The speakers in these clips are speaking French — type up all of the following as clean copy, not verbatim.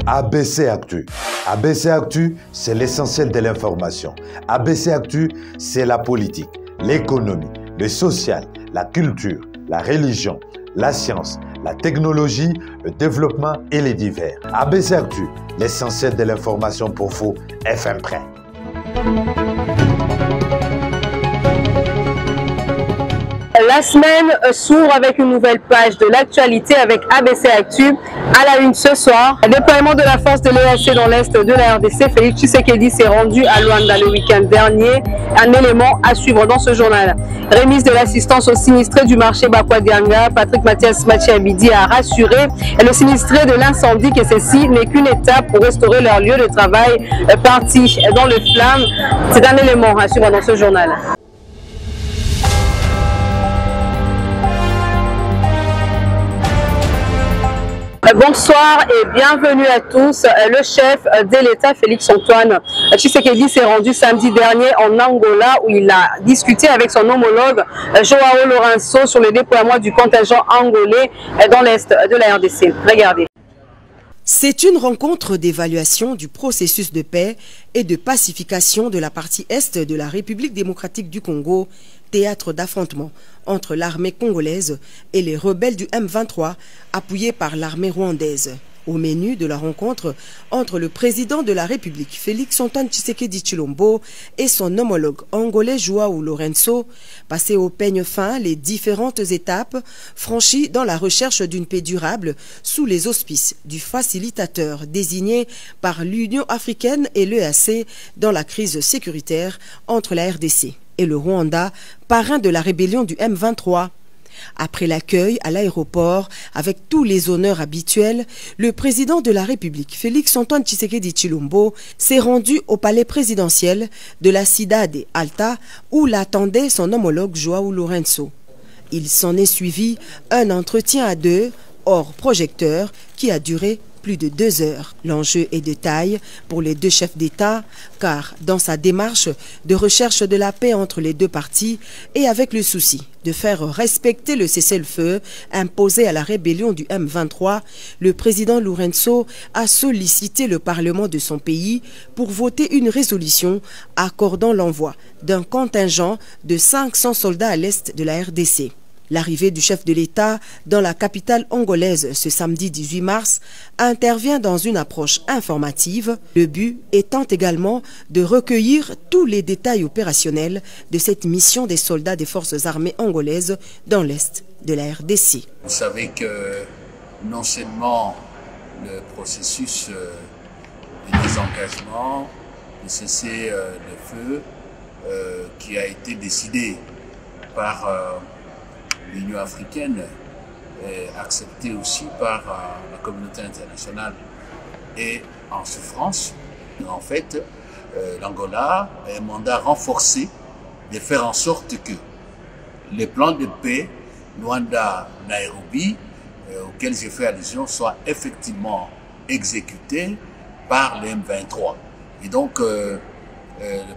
ABC Actu. ABC Actu, c'est l'essentiel de l'information. ABC Actu, c'est la politique, l'économie, le social, la culture, la religion, la science, la technologie, le développement et les divers. ABC Actu, l'essentiel de l'information pour vous, FM Prêt. La semaine s'ouvre avec une nouvelle page de l'actualité avec ABC Actu. À la une ce soir, le déploiement de la force de l'EAC dans l'Est de la RDC. Félix Tshisekedi s'est rendu à Luanda le week-end dernier. Un élément à suivre dans ce journal. Remise de l'assistance aux sinistrés du marché Bakwadianga. Patrick Mathias Machiabidi a rassuré le sinistré de l'incendie que ceci n'est qu'une étape pour restaurer leur lieu de travail parti dans le flamme. C'est un élément à suivre dans ce journal. Bonsoir et bienvenue à tous. Le chef de l'État, Félix-Antoine Tshisekedi, s'est rendu samedi dernier en Angola où il a discuté avec son homologue Joao Lourenço sur le déploiement du contingent angolais dans l'Est de la RDC. Regardez. C'est une rencontre d'évaluation du processus de paix et de pacification de la partie Est de la République démocratique du Congo, théâtre d'affrontement entre l'armée congolaise et les rebelles du M23, appuyés par l'armée rwandaise. Au menu de la rencontre entre le président de la République, Félix-Antoine Tshisekedi Tshilombo, et son homologue angolais Joao Lourenço, passer au peigne fin les différentes étapes franchies dans la recherche d'une paix durable sous les auspices du facilitateur désigné par l'Union africaine et l'EAC dans la crise sécuritaire entre la RDC et le Rwanda, parrain de la rébellion du M23. Après l'accueil à l'aéroport avec tous les honneurs habituels, le président de la République, Félix-Antoine Tshisekedi Tshilombo, s'est rendu au palais présidentiel de la Cidade Alta où l'attendait son homologue Joao Lourenço. Il s'en est suivi un entretien à deux, hors projecteur, qui a duré plus de 2 heures. L'enjeu est de taille pour les deux chefs d'État, car dans sa démarche de recherche de la paix entre les deux parties et avec le souci de faire respecter le cessez-le-feu imposé à la rébellion du M23, le président Lourenço a sollicité le Parlement de son pays pour voter une résolution accordant l'envoi d'un contingent de 500 soldats à l'est de la RDC. L'arrivée du chef de l'État dans la capitale angolaise ce samedi 18 mars intervient dans une approche informative, le but étant également de recueillir tous les détails opérationnels de cette mission des soldats des forces armées angolaises dans l'Est de la RDC. Vous savez que non seulement le processus de désengagement, de cessez-le-feu qui a été décidé par l'Union africaine est acceptée aussi par la communauté internationale et en souffrance. En fait, l'Angola a un mandat renforcé de faire en sorte que les plans de paix Luanda-Nairobi, auxquels j'ai fait allusion, soient effectivement exécutés par les M23. Et donc, le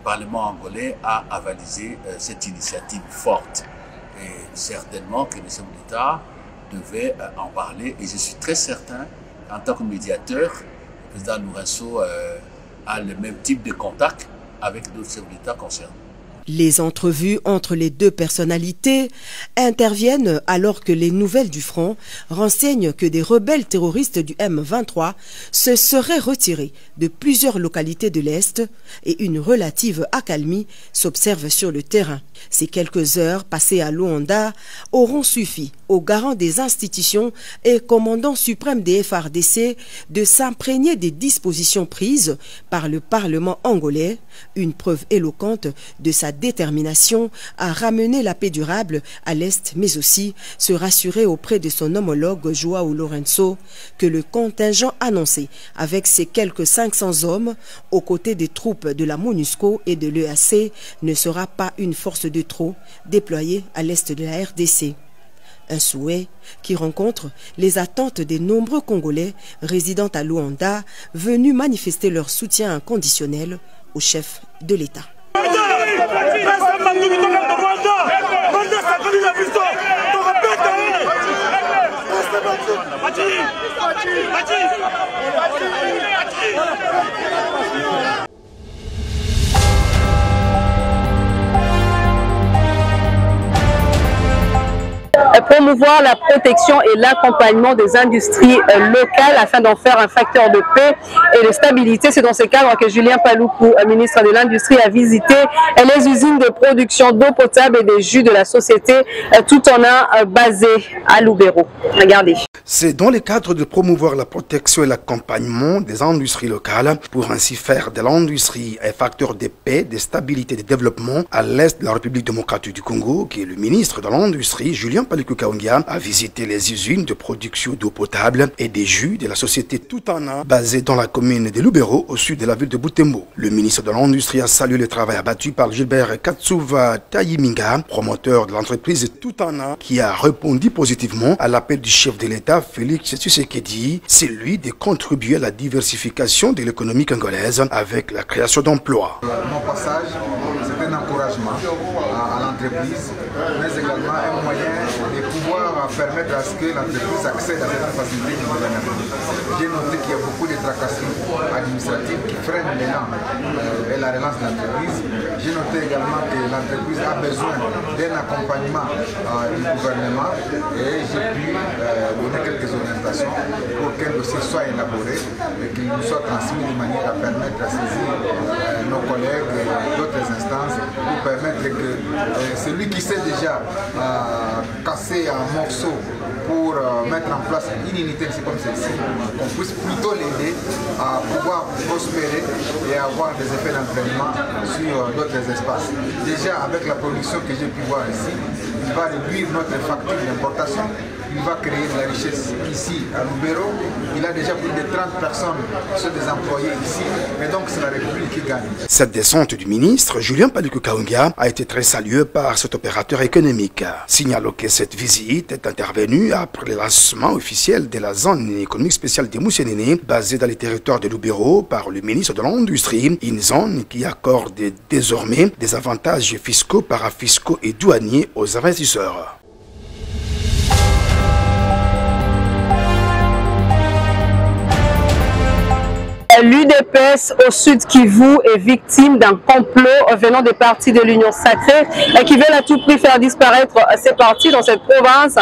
Parlement angolais a avalisé cette initiative forte. Et certainement que les chefs d'État devaient en parler. Et je suis très certain, en tant que médiateur, le président Lourenço a le même type de contact avec d'autres chefs d'État concernés. Les entrevues entre les deux personnalités interviennent alors que les nouvelles du front renseignent que des rebelles terroristes du M23 se seraient retirés de plusieurs localités de l'Est et une relative accalmie s'observe sur le terrain. Ces quelques heures passées à Luanda auront suffi aux garants des institutions et commandant suprême des FARDC de s'imprégner des dispositions prises par le Parlement angolais, une preuve éloquente de sa détermination à ramener la paix durable à l'Est, mais aussi se rassurer auprès de son homologue Joao Lourenço que le contingent annoncé avec ses quelques 500 hommes aux côtés des troupes de la MONUSCO et de l'EAC ne sera pas une force de trop déployée à l'Est de la RDC. Un souhait qui rencontre les attentes des nombreux Congolais résidant à Luanda venus manifester leur soutien inconditionnel au chef de l'État. promouvoir la protection et l'accompagnement des industries locales afin d'en faire un facteur de paix et de stabilité. C'est dans ce cadre que Julien Paluku, ministre de l'Industrie, a visité les usines de production d'eau potable et des jus de la société tout en un basée à Lubero. Regardez. C'est dans le cadre de promouvoir la protection et l'accompagnement des industries locales pour ainsi faire de l'industrie un facteur de paix, de stabilité et de développement à l'est de la République démocratique du Congo que le ministre de l'Industrie, Julien Paluku Kahongya, a visité les usines de production d'eau potable et des jus de la société Tutana basée dans la commune de Lubero au sud de la ville de Butembo. Le ministre de l'Industrie a salué le travail abattu par Gilbert Katsuva Tayiminga, promoteur de l'entreprise Tutana, qui a répondu positivement à l'appel du chef de l'État Félix Tshisekedi, c'est lui de contribuer à la diversification de l'économie congolaise avec la création d'emplois. Mon passage, c'est un encouragement à l'entreprise, mais également un moyen de pouvoir permettre à ce que l'entreprise accède à cette facilité du gouvernement. J'ai noté qu'il y a beaucoup de tracasseries administratives qui freinent l'élan et la relance de l'entreprise. J'ai noté également que l'entreprise a besoin d'un accompagnement du gouvernement et j'ai pu donner quelques orientations pour qu'un dossier soit élaboré et qu'il nous soit transmis de manière à permettre à saisir nos collègues et d'autres instances pour permettre que celui qui sait déjà casser un morceau pour mettre en place une unité comme celle-ci, qu'on puisse plutôt l'aider à pouvoir prospérer et avoir des effets d'entraînement sur d'autres espaces. Déjà, avec la production que j'ai pu voir ici, il va réduire notre facture d'importation, il va créer de la richesse ici à Lubero. Il a déjà plus de 30 personnes qui sont des employés ici, et donc c'est la République qui gagne. Cette descente du ministre, Julien Paluku Kahongya, a été très saluée par cet opérateur économique. Signalons que cette visite est intervenue après le lancement officiel de la zone économique spéciale de Moussénéné, basée dans les territoires de Lubero par le ministre de l'Industrie, une zone qui accorde désormais des avantages fiscaux, parafiscaux et douaniers aux investisseurs. L'UDPS au Sud Kivu est victime d'un complot venant des partis de l'Union sacrée qui veulent à tout prix faire disparaître ces partis dans cette province.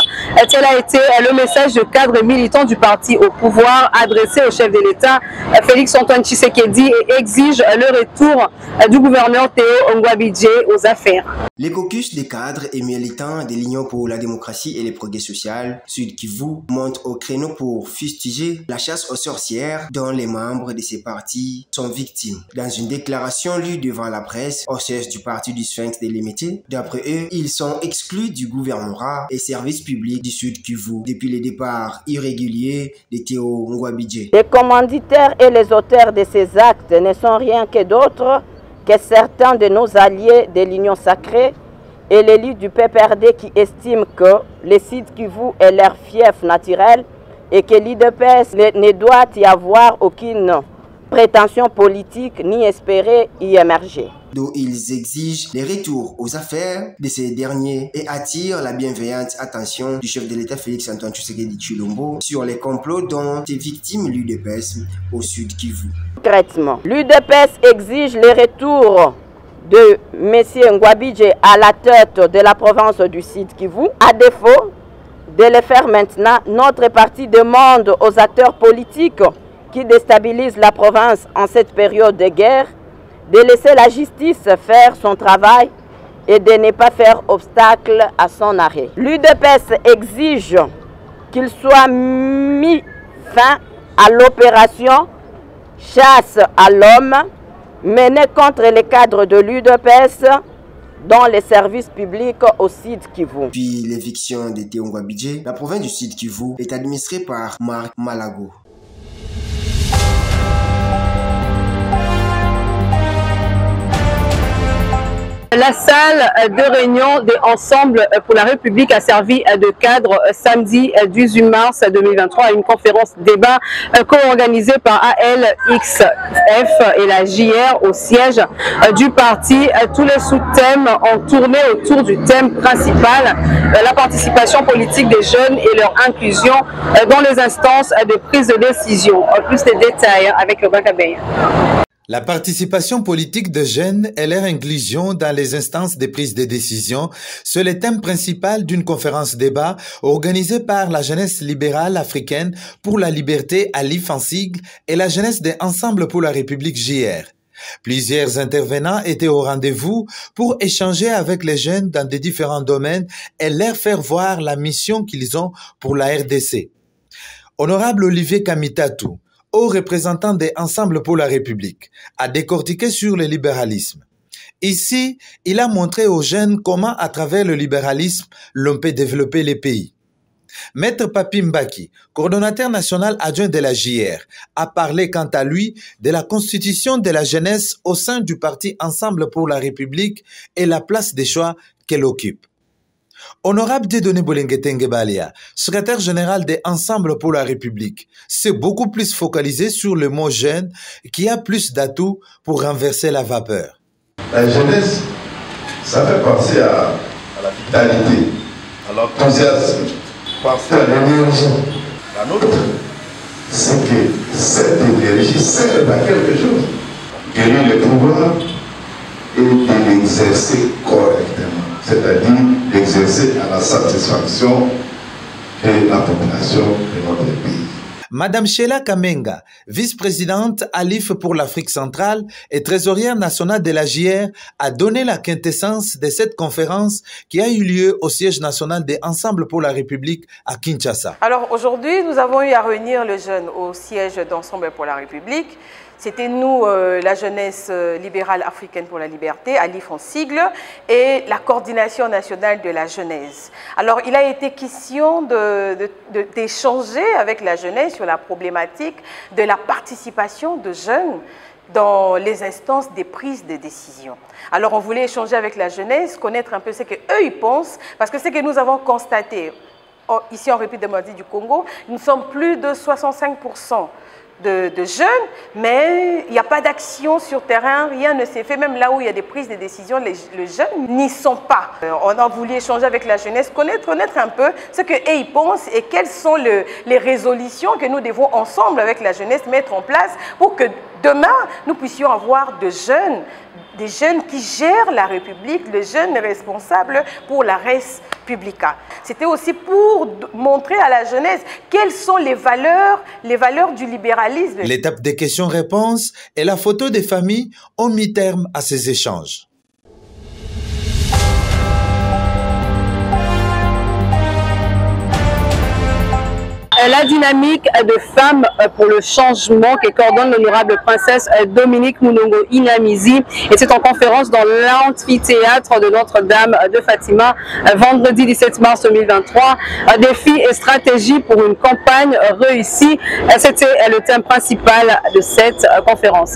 Tel a été le message de cadres militants du parti au pouvoir adressé au chef de l'État, Félix Antoine Tshisekedi, et exige le retour du gouverneur Théo Ngwabidje aux affaires. Les caucus des cadres et militants de l'Union pour la démocratie et les progrès sociaux Sud Kivu montent au créneau pour fustiger la chasse aux sorcières dont les membres de ces partis sont victimes. Dans une déclaration lue devant la presse au siège du parti du Sphinx de Limité, d'après eux, ils sont exclus du gouvernorat et services publics du Sud Kivu depuis le départ irrégulier de Théo Ngwabidje. Les commanditaires et les auteurs de ces actes ne sont rien que d'autres que certains de nos alliés de l'Union sacrée et l'élite du PPRD qui estiment que le Sud Kivu est leur fief naturel et que l'UDPS ne doit y avoir aucune prétention politique ni espérer y émerger. D'où ils exigent les retours aux affaires de ces derniers et attirent la bienveillante attention du chef de l'État Félix Antoine Tshisekedi Tshilombo sur les complots dont est victime l'UDPS au Sud Kivu. Concrètement, l'UDPS exige les retours de M. Ngwabidje à la tête de la province du Sud Kivu. À défaut de le faire maintenant, notre parti demande aux acteurs politiques qui déstabilisent la province en cette période de guerre de laisser la justice faire son travail et de ne pas faire obstacle à son arrêt. L'UDPS exige qu'il soit mis fin à l'opération chasse à l'homme menée contre les cadres de l'UDPS dans les services publics au Sud Kivu. Depuis l'éviction de Théo Ngwabidje, la province du Sud Kivu est administrée par Marc Malago. La salle de réunion des Ensembles pour la République a servi de cadre samedi 18 mars 2023 à une conférence débat co-organisée par ALXF et la JR au siège du parti. Tous les sous-thèmes ont tourné autour du thème principal, la participation politique des jeunes et leur inclusion dans les instances de prise de décision. Plus de détails avec le Bakabeya. La participation politique de jeunes et leur inclusion dans les instances de prise de décision, c'est le thème principal d'une conférence débat organisée par la jeunesse libérale africaine pour la liberté à l'IF en sigle et la jeunesse de Ensemble pour la République JR. Plusieurs intervenants étaient au rendez-vous pour échanger avec les jeunes dans des différents domaines et leur faire voir la mission qu'ils ont pour la RDC. Honorable Olivier Kamitatou, haut représentant des Ensemble pour la République, a décortiqué sur le libéralisme. Ici, il a montré aux jeunes comment, à travers le libéralisme, l'on peut développer les pays. Maître Papi Mbaki, coordonnateur national adjoint de la JR, a parlé quant à lui de la constitution de la jeunesse au sein du parti Ensemble pour la République et la place des choix qu'elle occupe. Honorable Dieudonné Bolengetenge Balia, secrétaire général de Ensemble pour la République, s'est beaucoup plus focalisé sur le mot jeune qui a plus d'atouts pour renverser la vapeur. La jeunesse, ça fait penser à la vitalité, à l'enthousiasme, penser à l'énergie. La nôtre, c'est que cette énergie sert à quelque chose. Gagner le pouvoir et de l'exercer correctement, c'est-à-dire d'exercer à la satisfaction de la population de notre pays. Madame Sheila Kamenga, vice-présidente à l'IF pour l'Afrique centrale et trésorière nationale de la JR, a donné la quintessence de cette conférence qui a eu lieu au siège national des Ensemble pour la République à Kinshasa. Alors aujourd'hui, nous avons eu à réunir les jeunes au siège d'Ensemble pour la République. C'était nous, la jeunesse libérale africaine pour la liberté, à l'IF en sigle, et la coordination nationale de la jeunesse. Alors, il a été question d'échanger avec la jeunesse sur la problématique de la participation de jeunes dans les instances des prises de décision. Alors, on voulait échanger avec la jeunesse, connaître un peu ce qu'eux ils pensent, parce que ce que nous avons constaté ici en République démocratique du Congo, nous sommes plus de 65% de jeunes, mais il n'y a pas d'action sur terrain, rien ne s'est fait, même là où il y a des prises de décision, les jeunes n'y sont pas. On a voulu échanger avec la jeunesse, connaître un peu ce qu'ils pensent et quelles sont les résolutions que nous devons ensemble avec la jeunesse mettre en place pour que demain nous puissions avoir des jeunes qui gèrent la République, des jeunes responsables pour la res publica. C'était aussi pour montrer à la jeunesse quelles sont les valeurs du libéralisme. L'étape des questions-réponses et la photo des familles ont mis terme à ces échanges. La dynamique de femmes pour le changement que coordonne l'honorable princesse Dominique Munongo Inamizi. Et c'est en conférence dans l'amphithéâtre de Notre-Dame de Fatima, vendredi 17 mars 2023. Défis et stratégies pour une campagne réussie. C'était le thème principal de cette conférence.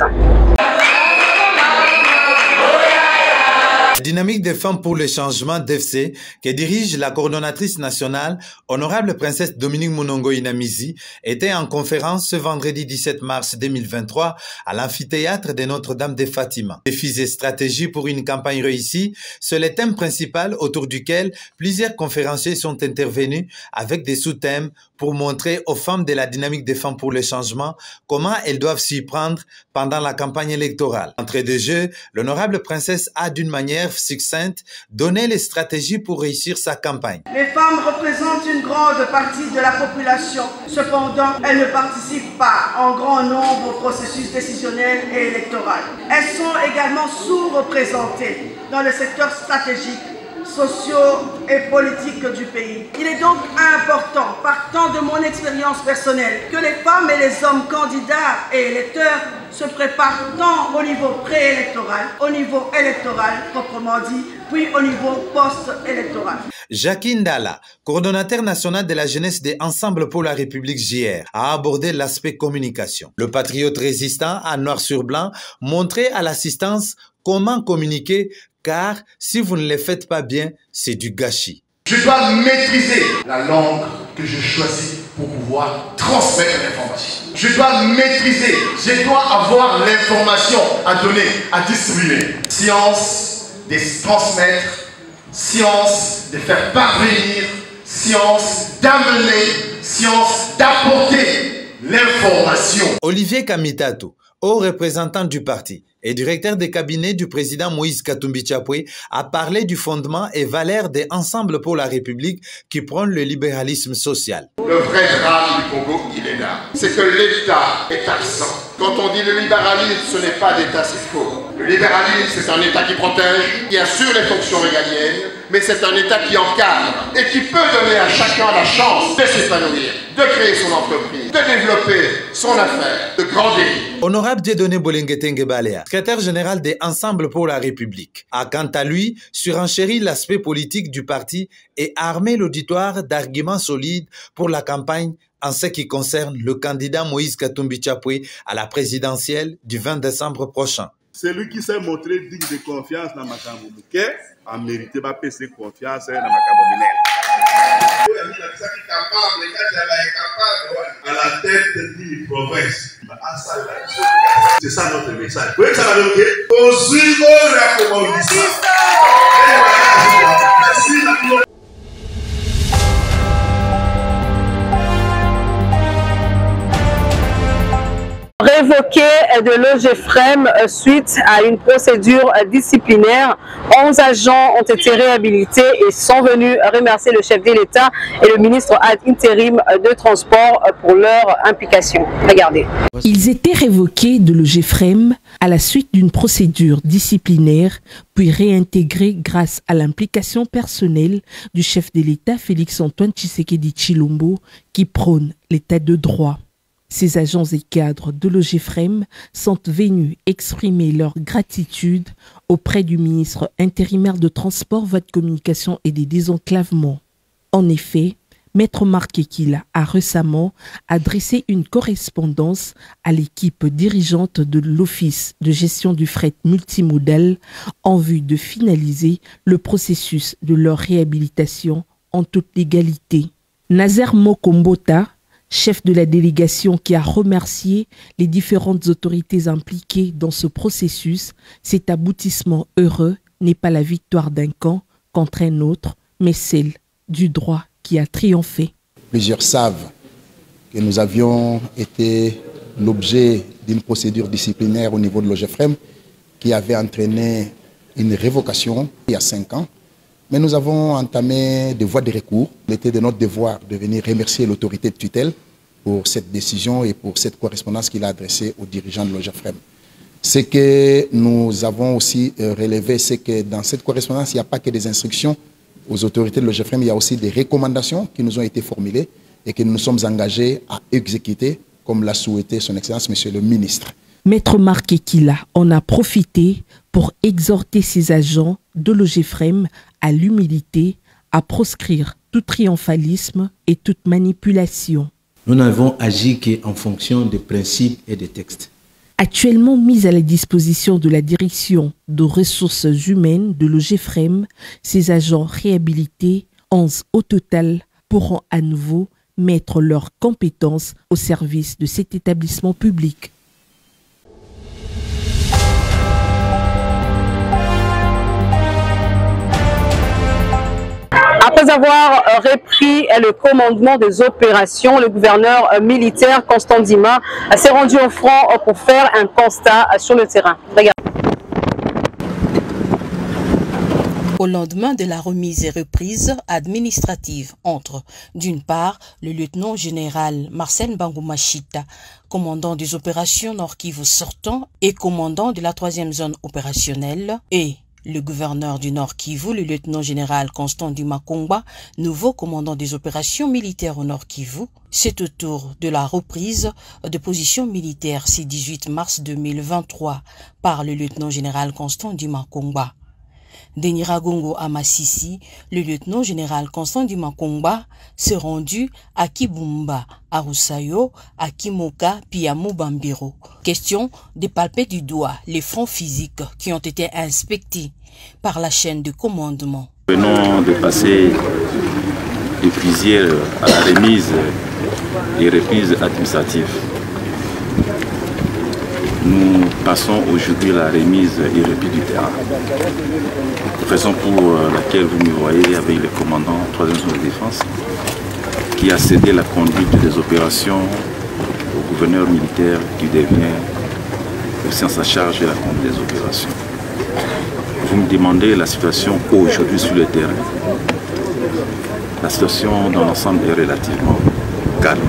Dynamique des femmes pour le changement d'FC que dirige la coordonnatrice nationale, honorable princesse Dominique Munongo Inamizi, était en conférence ce vendredi 17 mars 2023 à l'amphithéâtre de Notre-Dame de Fatima. Défis et stratégies pour une campagne réussie, c'est le thème principal autour duquel plusieurs conférenciers sont intervenus avec des sous-thèmes pour montrer aux femmes de la dynamique des femmes pour le changement comment elles doivent s'y prendre pendant la campagne électorale. Entrée de jeu, l'honorable princesse a d'une manière succincte donné les stratégies pour réussir sa campagne. Les femmes représentent une grande partie de la population. Cependant, elles ne participent pas en grand nombre au processus décisionnel et électoral. Elles sont également sous-représentées dans le secteur stratégique, sociaux et politiques du pays. Il est donc important, partant de mon expérience personnelle, que les femmes et les hommes candidats et électeurs se préparent tant au niveau préélectoral, au niveau électoral proprement dit, puis au niveau post-électoral. Jacqueline Dalla, coordonnateur national de la jeunesse des Ensemble pour la République JR, a abordé l'aspect communication. Le patriote résistant à noir sur blanc montrait à l'assistance comment communiquer, car si vous ne le faites pas bien, c'est du gâchis. Je dois maîtriser la langue que je choisis pour pouvoir transmettre l'information. Je dois maîtriser, je dois avoir l'information à donner, à distribuer. Science de transmettre, science de faire parvenir, science d'amener, science d'apporter l'information. Olivier Kamitatou, haut représentant du parti et directeur des cabinets du président Moïse Katumbi Chapwe, a parlé du fondement et valeur des Ensemble pour la République qui prônent le libéralisme social. Le vrai drame du Congo, il est là. C'est que l'État est absent. Quand on dit le libéralisme, ce n'est pas d'État, c'est faux. Le libéralisme, c'est un État qui protège, qui assure les fonctions régaliennes, mais c'est un État qui encadre et qui peut donner à chacun la chance de s'épanouir, de créer son entreprise, de développer son affaire, de grandir. Honorable Dieudonné Bolengetenge Balea, secrétaire général des Ensemble pour la République, a quant à lui surenchéri l'aspect politique du parti et armé l'auditoire d'arguments solides pour la campagne en ce qui concerne le candidat Moïse Katumbi Chapwe à la présidentielle du 20 décembre prochain. Celui qui s'est montré digne de confiance dans Makambo Mouké a mérité de passer confiance dans Makambo Minel. À la tête d'une province. C'est ça notre message. Vous voyez ça va donc poursuivre la commandation. Révoqué de l'OGFREM suite à une procédure disciplinaire. 11 agents ont été réhabilités et sont venus remercier le chef de l'État et le ministre ad intérim de Transport pour leur implication. Regardez. Ils étaient révoqués de l'OGFREM à la suite d'une procédure disciplinaire, puis réintégrés grâce à l'implication personnelle du chef de l'État Félix-Antoine Tshisekedi Tshilombo qui prône l'État de droit. Ces agents et cadres de l'OGFREM sont venus exprimer leur gratitude auprès du ministre intérimaire de Transport, Voies de Communication et des Désenclavements. En effet, Maître Marc Ekila a récemment adressé une correspondance à l'équipe dirigeante de l'Office de gestion du fret multimodal en vue de finaliser le processus de leur réhabilitation en toute légalité. Nazer Mokombota, chef de la délégation qui a remercié les différentes autorités impliquées dans ce processus, cet aboutissement heureux n'est pas la victoire d'un camp contre un autre, mais celle du droit qui a triomphé. Plusieurs savent que nous avions été l'objet d'une procédure disciplinaire au niveau de l'OGFREM qui avait entraîné une révocation il y a 5 ans. Mais nous avons entamé des voies de recours. Il était de notre devoir de venir remercier l'autorité de tutelle pour cette décision et pour cette correspondance qu'il a adressée aux dirigeants de l'OGFREM. Ce que nous avons aussi relevé, c'est que dans cette correspondance, il n'y a pas que des instructions aux autorités de l'OGFREM, il y a aussi des recommandations qui nous ont été formulées et que nous nous sommes engagés à exécuter, comme l'a souhaité son Excellence, Monsieur le Ministre. Maître Marc Ekila en a profité pour exhorter ses agents de l'OGFREM à l'humilité, à proscrire tout triomphalisme et toute manipulation. Nous n'avons agi qu'en fonction des principes et des textes. Actuellement mis à la disposition de la direction de ressources humaines de l'OGFREM, ces agents réhabilités, 11 au total, pourront à nouveau mettre leurs compétences au service de cet établissement public. Après avoir repris le commandement des opérations, le gouverneur militaire Constant Ndima s'est rendu au front pour faire un constat sur le terrain. Regardez. Au lendemain de la remise et reprise administrative entre, d'une part, le lieutenant-général Marcel Bangoumachita, commandant des opérations Nord-Kivu sortant et commandant de la 3e zone opérationnelle, et le gouverneur du Nord-Kivu, le lieutenant-général Constant Ndima Kongba, nouveau commandant des opérations militaires au Nord-Kivu, c'est au tour de la reprise de positions militaires ce 18 mars 2023 par le lieutenant-général Constant Ndima Kongba. De Nyiragongo à Massissi, le lieutenant-général Constant Ndima Kongba s'est rendu à Kibumba, à Roussayo, à Kimoka, puis à Mubambiro. Question de palper du doigt les fronts physiques qui ont été inspectés par la chaîne de commandement. Nous venons de passer de plusieurs à la remise et reprise administrative. Nous passons aujourd'hui à la remise et reprise du terrain. Raison pour laquelle vous me voyez avec le commandant 3e zone de défense qui a cédé la conduite des opérations au gouverneur militaire qui devient aussi en sa charge et la compte des opérations. Vous me demandez la situation aujourd'hui sur le terrain. La situation dans l'ensemble est relativement calme.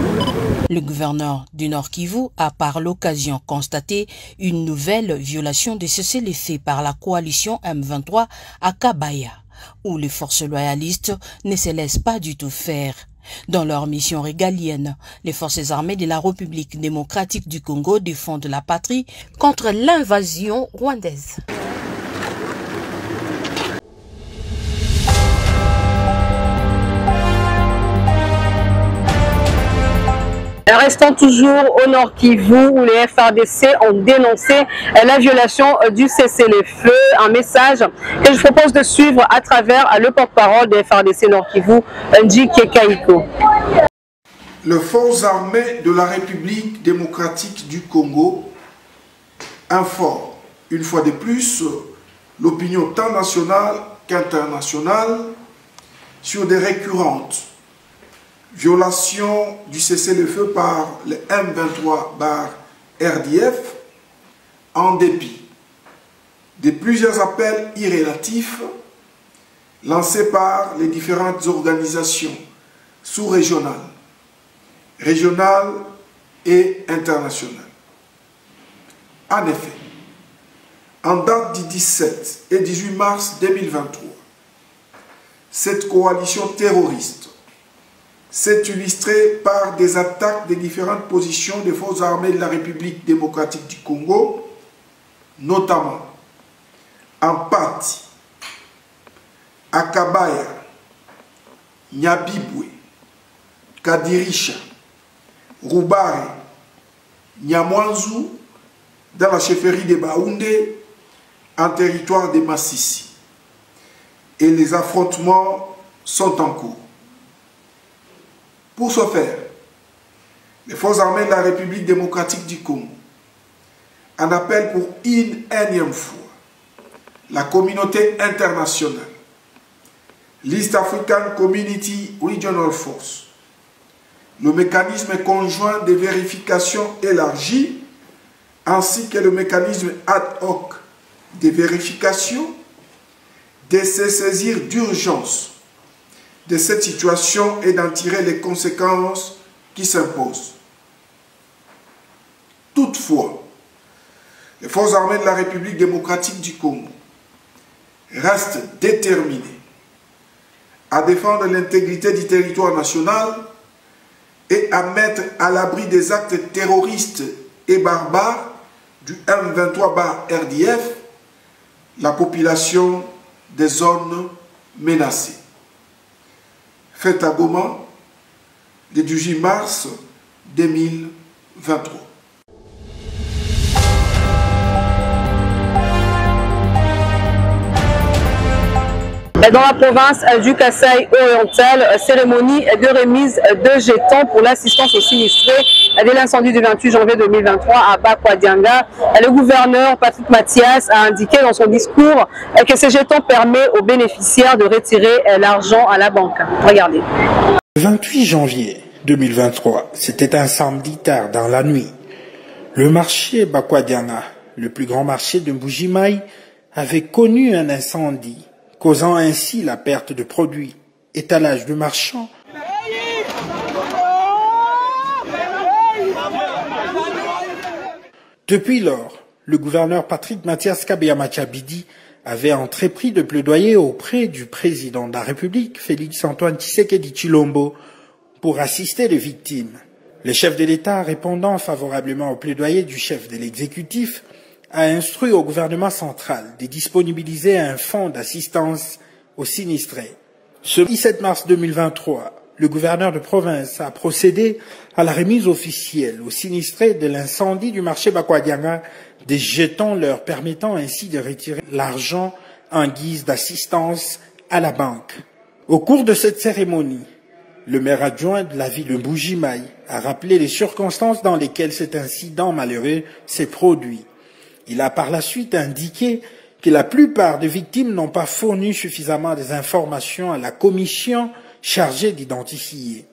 Le gouverneur du Nord Kivu a par l'occasion constaté une nouvelle violation de cessez-le-feu par la coalition M23 à Kabaya, où les forces loyalistes ne se laissent pas du tout faire. Dans leur mission régalienne, les forces armées de la République démocratique du Congo défendent la patrie contre l'invasion rwandaise. Restant toujours au Nord Kivu, où les FARDC ont dénoncé la violation du cessez-le-feu. Un message que je propose de suivre à travers le porte-parole des FARDC Nord Kivu, Ndjike Kaiko. Les forces armées de la République démocratique du Congo informent une fois de plus l'opinion tant nationale qu'internationale sur des récurrentes violations du cessez-le-feu par le M23/RDF en dépit de plusieurs appels irrélatifs lancés par les différentes organisations sous-régionales, régionales et internationales. En effet, en date du 17 et 18 mars 2023, cette coalition terroriste s'est illustrée par des attaques des différentes positions des forces armées de la République démocratique du Congo, notamment en Pati, à Kabaya, Nyabibwe, Kadirisha, Rubare, Nyamwanzu, dans la chefferie de Baoundé, en territoire de Massissi. Et les affrontements sont en cours. Pour ce faire, les forces armées de la République démocratique du Congo en appellent pour une énième fois la communauté internationale, l'East African Community Regional Force, le mécanisme conjoint de vérification élargi, ainsi que le mécanisme ad hoc de vérification, de se saisir d'urgence de cette situation et d'en tirer les conséquences qui s'imposent. Toutefois, les forces armées de la République démocratique du Congo restent déterminées à défendre l'intégrité du territoire national et à mettre à l'abri des actes terroristes et barbares du M23/RDF la population des zones menacées. Fait à Goma, le 18 mars 2023. Dans la province du Kasaï oriental, cérémonie de remise de jetons pour l'assistance aux sinistrés de l'incendie du 28 janvier 2023 à Bakwadianga. Le gouverneur Patrick Mathias a indiqué dans son discours que ces jetons permettent aux bénéficiaires de retirer l'argent à la banque. Regardez. Le 28 janvier 2023, c'était un samedi tard dans la nuit. Le marché Bakwadianga, le plus grand marché de Mbujimaï, avait connu un incendie, causant ainsi la perte de produits, étalage de marchands. Depuis lors, le gouverneur Patrick Mathias Kabeyama-Tchabidi avait entrepris de plaidoyer auprès du président de la République, Félix-Antoine Tshisekedi Tshilombo, pour assister les victimes. Le chef de l'État, répondant favorablement au plaidoyer du chef de l'exécutif, a instruit au gouvernement central de disponibiliser un fonds d'assistance aux sinistrés. Ce 17 mars 2023, le gouverneur de province a procédé à la remise officielle aux sinistrés de l'incendie du marché Bakwadianga des jetons leur permettant ainsi de retirer l'argent en guise d'assistance à la banque. Au cours de cette cérémonie, le maire adjoint de la ville de Mbujimaï a rappelé les circonstances dans lesquelles cet incident malheureux s'est produit. Il a par la suite indiqué que la plupart des victimes n'ont pas fourni suffisamment des informations à la commission chargée d'identifier.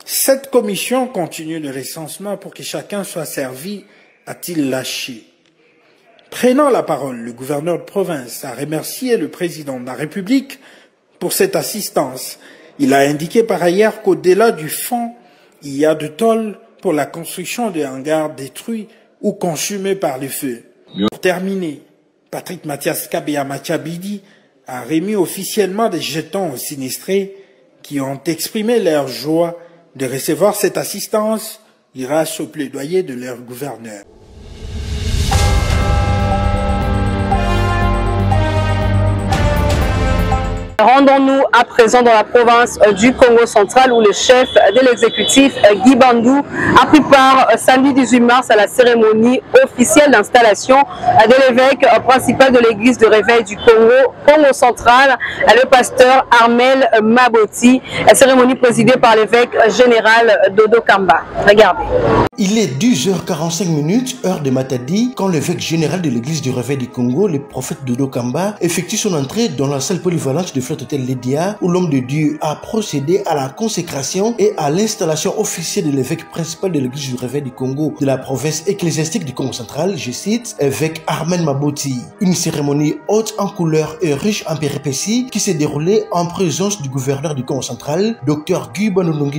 Cette commission continue le recensement pour que chacun soit servi, a-t-il lâché. Prenant la parole, le gouverneur de province a remercié le président de la République pour cette assistance. Il a indiqué par ailleurs qu'au-delà du fonds, il y a de tôles pour la construction de hangars détruits ou consumés par les feux. Pour terminer, Patrick Mathias Kabeya Machabidi a remis officiellement des jetons aux sinistrés qui ont exprimé leur joie de recevoir cette assistance grâce au plaidoyer de leur gouverneur. Rendons-nous à présent dans la province du Congo central où le chef de l'exécutif, Guy Bandou, a pris part samedi 18 mars à la cérémonie officielle d'installation de l'évêque principal de l'église de réveil du Congo central, le pasteur Armel Maboti. La cérémonie présidée par l'évêque général Dodo Kamba. Regardez. Il est 10h45, heure de Matadi, quand l'évêque général de l'église du réveil du Congo, le prophète Dodo Kamba, effectue son entrée dans la salle polyvalente de Flotte Hôtel Lédia, où l'homme de Dieu a procédé à la consécration et à l'installation officielle de l'évêque principal de l'église du réveil du Congo de la province ecclésiastique du Congo central, je cite, évêque Armel Maboti. Une cérémonie haute en couleurs et riche en péripéties qui s'est déroulée en présence du gouverneur du Congo central, Dr Guy Bandou,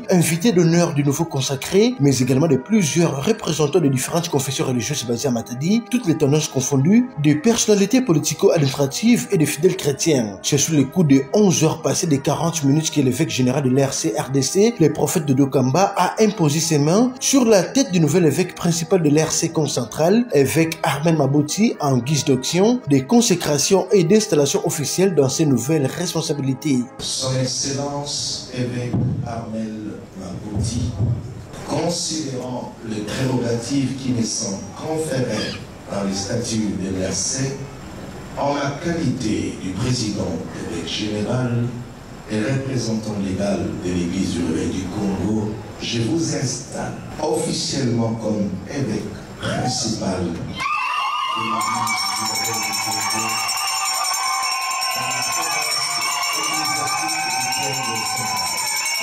invité d'honneur du nouveau consacré, mais également de plusieurs représentants de différentes confessions religieuses basées à Matadi, toutes les tendances confondues, de personnalités politico-administratives et de fidèles chrétiens. C'est sous les coups de 11 heures passées des 40 minutes que l'évêque général de l'RC-RDC, le prophète de Dokamba, a imposé ses mains sur la tête du nouvel évêque principal de l'RC Congo central, évêque Armel Maboti, en guise d'action, de consécration et d'installation officielle dans ses nouvelles responsabilités. Son Excellence évêque Armel Maboti, considérant les prérogatives qui me sont conférées par les statuts de l'RC, en la qualité du président évêque général et représentant légal de l'Église du réveil du Congo, je vous installe officiellement comme évêque principal de l'Église du réveil du Congo dans la province ecclésiastique du Congo central.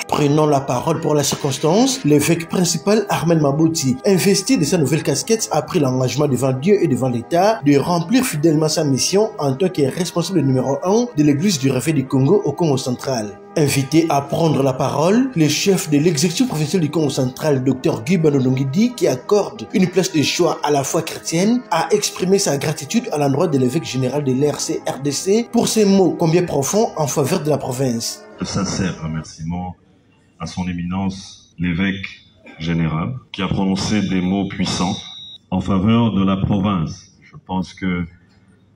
Prenant la parole pour la circonstance, l'évêque principal Armel Maboti, investi de sa nouvelle casquette, a pris l'engagement devant Dieu et devant l'État de remplir fidèlement sa mission en tant que responsable numéro 1 de l'église du réveil du Congo au Congo central. Invité à prendre la parole, le chef de l'exécutif provincial du Congo central, Dr Guy Bandou, qui accorde une place de choix à la foi chrétienne, a exprimé sa gratitude à l'endroit de l'évêque général de l'RC-RDC pour ses mots combien profonds en faveur de la province. De sincères remerciements à son éminence l'évêque général qui a prononcé des mots puissants en faveur de la province. Je pense que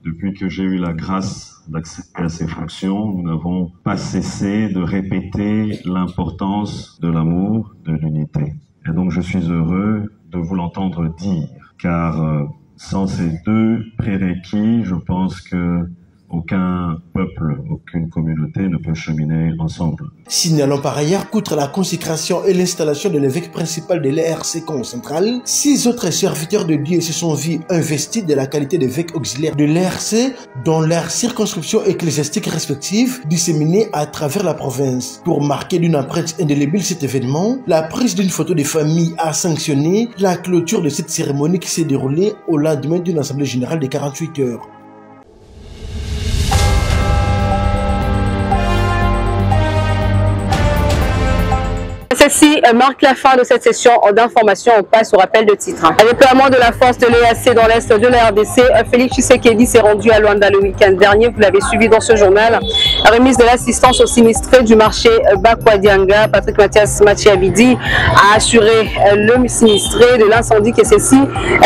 depuis que j'ai eu la grâce d'accéder à ces fonctions, nous n'avons pas cessé de répéter l'importance de l'amour, de l'unité. Et donc je suis heureux de vous l'entendre dire, car sans ces deux prérequis, je pense que aucun peuple, aucune communauté ne peut cheminer ensemble. Signalons par ailleurs qu'outre la consécration et l'installation de l'évêque principal de l'ERC Congo central, 6 autres serviteurs de Dieu se sont vus investis de la qualité d'évêque auxiliaire de l'ERC dans leurs circonscriptions ecclésiastiques respectives disséminées à travers la province. Pour marquer d'une empreinte indélébile cet événement, la prise d'une photo de famille a sanctionné la clôture de cette cérémonie qui s'est déroulée au lendemain d'une assemblée générale de 48 heures. Ceci marque la fin de cette session d'information. On passe au rappel de titre. Le déploiement de la force de l'EAC dans l'est de la RDC, Félix Tshisekedi s'est rendu à Luanda le week-end dernier. Vous l'avez suivi dans ce journal. La remise de l'assistance aux sinistrés du marché Bakwadianga, Patrick Mathias Machabidi a assuré le sinistré de l'incendie que ceci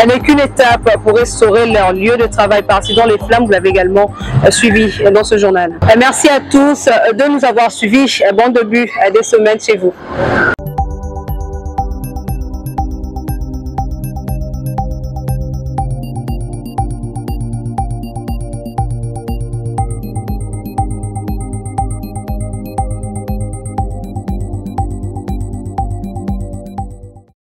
n'est qu'une étape pour restaurer leur lieu de travail parti dans les flammes. Vous l'avez également suivi dans ce journal. Merci à tous de nous avoir suivis. Bon début des semaines chez vous.